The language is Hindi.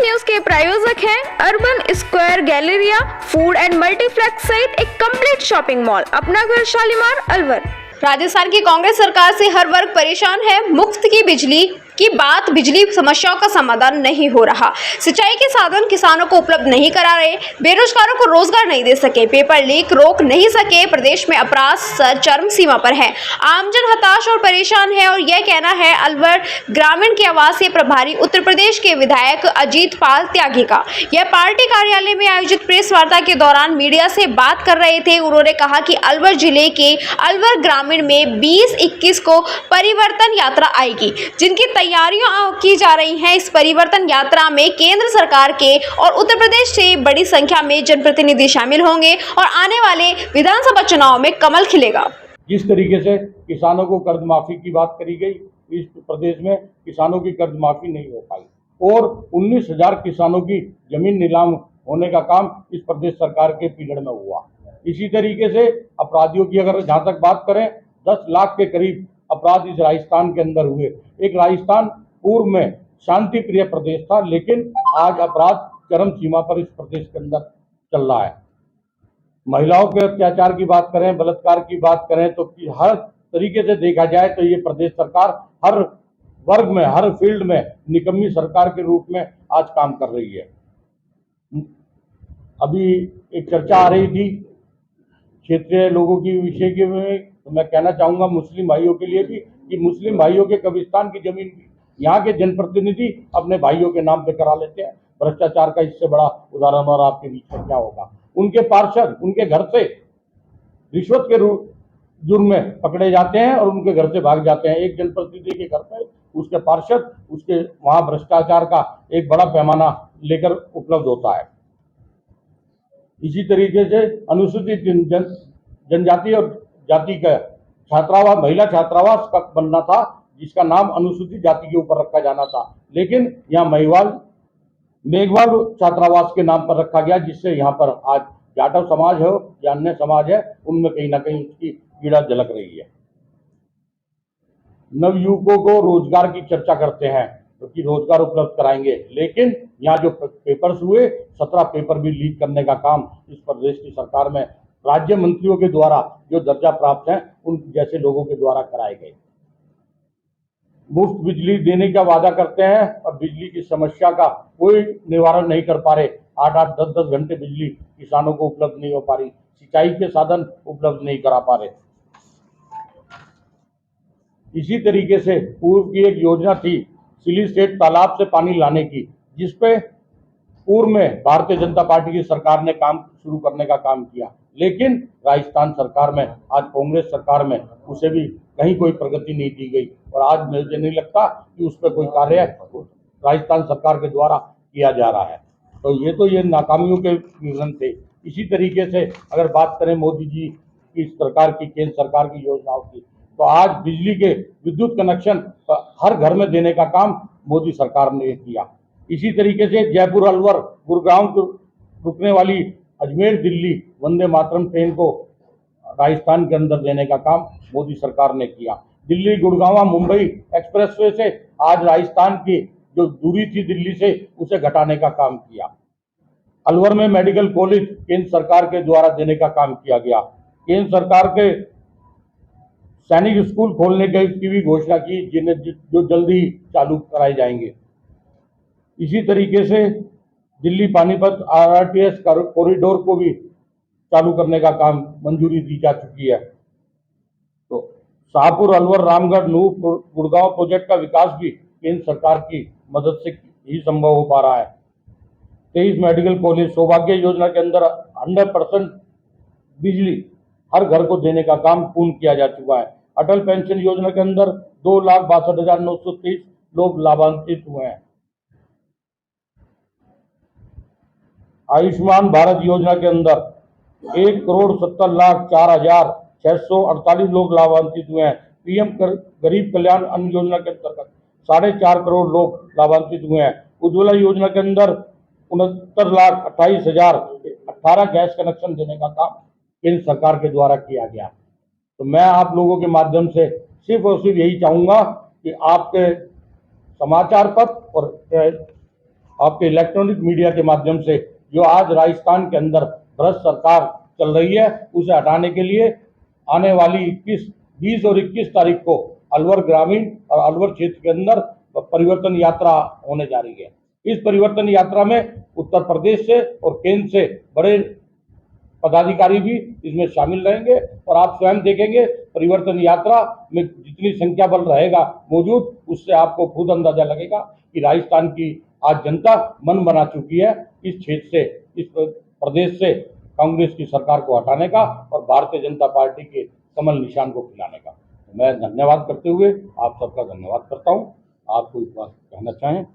न्यूज के प्रायोजक हैं urban square Galleria food and multiplex सहित एक कंप्लीट शॉपिंग मॉल, अपना घर शालीमार अलवर। राजस्थान की कांग्रेस सरकार से हर वर्ग परेशान है। मुफ्त की बिजली की बात, बिजली समस्याओं का समाधान नहीं हो रहा। सिंचाई के साधन किसानों को उपलब्ध नहीं करा रहे, बेरोजगारों को रोजगार नहीं दे सके, पेपर लीक रोक नहीं सके। प्रदेश में अपराध चरम सीमा पर है। आमजन हताश और परेशान है और यह कहना है अलवर ग्रामीण के आवासीय प्रभारी उत्तर प्रदेश के विधायक अजीत पाल त्यागी का। यह पार्टी कार्यालय में आयोजित प्रेस वार्ता के दौरान मीडिया से बात कर रहे थे। उन्होंने कहा कि अलवर जिले के अलवर ग्रामीण में 20-21 को परिवर्तन यात्रा आएगी, जिनकी तैयारियां की जा रही हैं। इस परिवर्तन यात्रा में केंद्र सरकार के और उत्तर प्रदेश से बड़ी संख्या में जनप्रतिनिधि शामिल होंगे और आने वाले विधानसभा चुनाव में कमल खिलेगा। जिस तरीके से किसानों को कर्ज माफी की बात करी गई, इस प्रदेश में किसानों की कर्ज माफी नहीं हो पाई और 19,000 किसानों की जमीन नीलाम होने का काम इस प्रदेश सरकार के पीरियड में हुआ। इसी तरीके से अपराधियों की अगर जहाँ तक बात करें, 10 लाख के करीब अपराध इस राजस्थान के अंदर हुए। एक राजस्थान पूर्व में शांति प्रिय प्रदेश था, लेकिन आज अपराध चरम सीमा पर इस प्रदेश के अंदर चल रहा है। महिलाओं के अत्याचार की बात करें, बलात्कार की बात करें, तो हर तरीके से देखा जाए तो ये प्रदेश सरकार हर वर्ग में, हर फील्ड में निकम्मी सरकार के रूप में आज काम कर रही है। अभी एक चर्चा आ रही थी क्षेत्रीय लोगों की विषय के में, तो मैं कहना चाहूंगा मुस्लिम भाइयों के लिए भी कि मुस्लिम भाइयों के कब्रिस्तान की जमीन भी यहाँ के जनप्रतिनिधि अपने भाइयों के नाम पे करा लेते हैं। भ्रष्टाचार का इससे बड़ा उदाहरण और आपके बीच में क्या होगा। उनके पार्षद उनके घर से रिश्वत के जुर्म में पकड़े जाते हैं और उनके घर से भाग जाते हैं। एक जनप्रतिनिधि के घर पे उसके पार्षद, उसके वहां भ्रष्टाचार का एक बड़ा पैमाना लेकर उपलब्ध होता है। इसी तरीके से अनुसूचित जनजाति और जाति का छात्रावास, महिला छात्रावास का बनना था, जिसका नाम अनुसूचित जाति के ऊपर रखा जाना था, लेकिन यहाँ मेघवाल छात्रावास के नाम पर रखा गया, जिससे यहाँ पर आज जाटव समाज हो या अन्य समाज है, उनमें कहीं ना कहीं उसकी पीड़ा झलक रही है। नवयुवकों को रोजगार की चर्चा करते हैं क्योंकि रोजगार उपलब्ध कराएंगे, लेकिन यहाँ जो पेपर्स हुए, 17 पेपर भी लीक करने का काम इस प्रदेश की सरकार में राज्य मंत्रियों के द्वारा जो दर्जा प्राप्त है उन जैसे लोगों के द्वारा कराए गए। मुफ्त बिजली देने का वादा करते हैं और बिजली की समस्या का कोई निवारण नहीं कर पा रहे। 8-8, 10-10 घंटे बिजली किसानों को उपलब्ध नहीं हो पा रही, सिंचाई के साधन उपलब्ध नहीं करा पा रहे। इसी तरीके से पूर्व की एक योजना थी सिली स्टेट तालाब से पानी लाने की, जिसपे पूर्व में भारतीय जनता पार्टी की सरकार ने काम शुरू करने का काम किया, लेकिन राजस्थान सरकार में, आज कांग्रेस सरकार में उसे भी कहीं कोई प्रगति नहीं दी गई और आज मुझे नहीं लगता कि उस पर कोई कार्य राजस्थान सरकार के द्वारा किया जा रहा है। तो ये नाकामियों के विवरण थे। इसी तरीके से अगर बात करें मोदी जी की सरकार की, केंद्र सरकार की योजनाओं की, तो आज बिजली के विद्युत कनेक्शन हर घर में देने का काम मोदी सरकार ने किया। इसी तरीके से जयपुर, अलवर, गुड़गांव को रुकने वाली अजमेर दिल्ली वंदे मातरम ट्रेन को राजस्थान के अंदर देने का काम मोदी सरकार ने किया। दिल्ली गुड़गांव मुंबई एक्सप्रेसवे से आज राजस्थान की जो दूरी थी दिल्ली से, उसे घटाने का काम किया। अलवर में मेडिकल कॉलेज केंद्र सरकार के द्वारा देने का काम किया गया। केंद्र सरकार के सैनिक स्कूल खोलने की भी घोषणा की, जिन्हें जो जल्दी चालू कराए जाएंगे। इसी तरीके से दिल्ली पानीपत RRTS कॉरिडोर को भी चालू करने का काम मंजूरी दी जा चुकी है। तो शाहपुर, अलवर, रामगढ़, नूह, गुड़गांव प्रोजेक्ट का विकास भी केंद्र सरकार की मदद से ही संभव हो पा रहा है। 23 मेडिकल कॉलेज, सौभाग्य योजना के अंदर 100% बिजली हर घर को देने का काम पूर्ण किया जा चुका है। अटल पेंशन योजना के अंदर 2,62,923 लोग लाभान्वित हुए हैं। आयुष्मान भारत योजना के अंदर 1,70,04,648 लोग लाभान्वित हुए हैं। PM गरीब कल्याण अन्न योजना के अंतर्गत 4.5 करोड़ लोग लाभान्वित हुए हैं। उज्ज्वला योजना के अंदर 69,28,018 गैस कनेक्शन देने का काम केंद्र सरकार के द्वारा किया गया। तो मैं आप लोगों के माध्यम से सिर्फ और सिर्फ यही चाहूंगा कि आपके समाचार पत्र और आपके इलेक्ट्रॉनिक मीडिया के माध्यम से जो आज राजस्थान के अंदर भ्रष्ट सरकार चल रही है उसे हटाने के लिए आने वाली 20 और 21 तारीख को अलवर ग्रामीण और अलवर क्षेत्र के अंदर परिवर्तन यात्रा होने जा रही है। इस परिवर्तन यात्रा में उत्तर प्रदेश से और केंद्र से बड़े पदाधिकारी भी इसमें शामिल रहेंगे और आप स्वयं देखेंगे परिवर्तन यात्रा में जितनी संख्या बल रहेगा मौजूद, उससे आपको खुद अंदाजा लगेगा कि राजस्थान की आज जनता मन बना चुकी है इस क्षेत्र से, इस प्रदेश से कांग्रेस की सरकार को हटाने का और भारतीय जनता पार्टी के कमल निशान को खिलाने का। मैं धन्यवाद करते हुए आप सबका धन्यवाद करता हूं। आप कोई बात कहना चाहें?